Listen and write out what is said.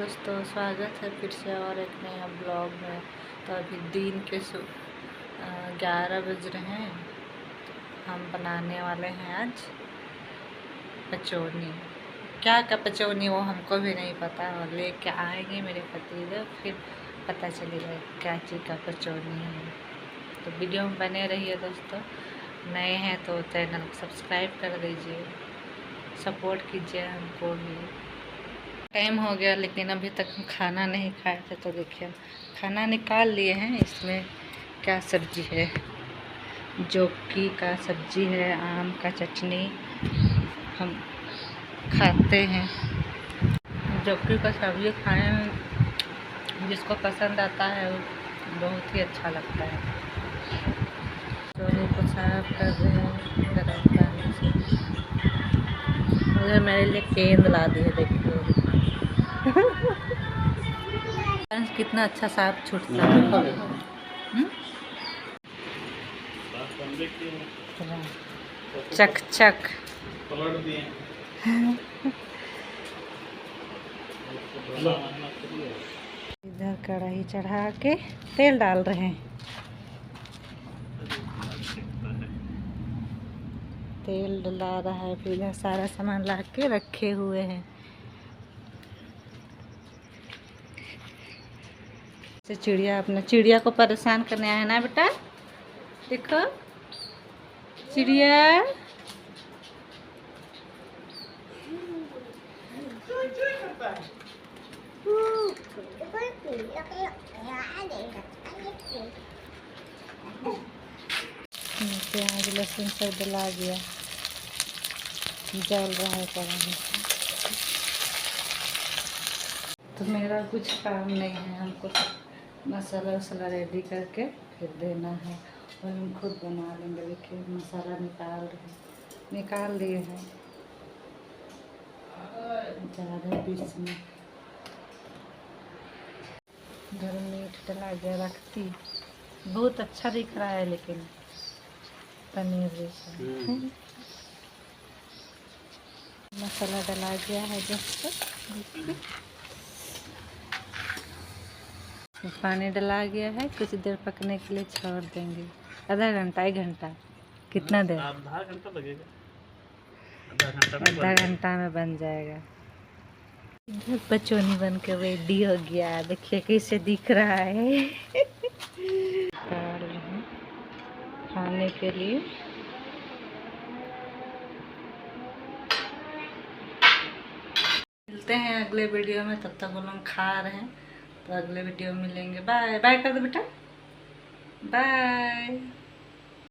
दोस्तों, स्वागत है फिर से और एक नया ब्लॉग में। तो अभी दिन के 11 बज रहे हैं। हम बनाने वाले हैं आज कचौनी। क्या का कचौनी वो हमको भी नहीं पता, और लेके आएंगे मेरे पतिदेव, फिर पता चलेगा क्या चीज़ का कचौनी है। तो वीडियो में बने रहिए दोस्तों। नए हैं तो चैनल सब्सक्राइब कर दीजिए, सपोर्ट कीजिए हमको भी। टाइम हो गया लेकिन अभी तक हम खाना नहीं खाए थे, तो देखिए खाना निकाल लिए हैं। इसमें क्या सब्जी है, जौकी का सब्जी है, आम का चटनी हम खाते हैं। जौकी का सब्जी खाने में जिसको पसंद आता है वो बहुत ही अच्छा लगता है। चोरी को साफ कर रहे हैं गर्म पानी से। मुझे मेरे लिए गेंद ला दी है, देखिए कितना अच्छा साफ छूटता है। चक चक इधर कढ़ाई चढ़ा के तेल डाल रहे हैं। तेल डला रहा है, फिर इधर सारा सामान ला के रखे हुए हैं। चिड़िया अपना चिड़िया को परेशान करने आया है ना बेटा। देखो चिड़िया, प्याज लहसुन सब डला गया, जल रहा है कढ़ाई। तो मेरा कुछ काम नहीं है, हमको मसाला वसाला रेडी करके फिर देना है, और हम खुद बना लेंगे। देखिए मसाला निकाल लिए हैं। ज़्यादा पीस में इधर मीट डला गया, रखती बहुत अच्छा दिख रहा है लेकिन पनीर जैसा। मसाला डला गया है दोस्तों, पानी डला गया है। कुछ देर पकने के लिए छोड़ देंगे, आधा घंटा 1 घंटा, कितना देर, आधा घंटा लगेगा। आधा घंटा में बन जाएगा। इधर कचौनी बन के रेडी हो गया, देखिए कैसे दिख रहा है। खाने के लिए मिलते हैं अगले वीडियो में। तब तक वो लोग खा रहे हैं, तो अगले वीडियो में मिलेंगे। बाय बाय कर दो बेटा, बाय।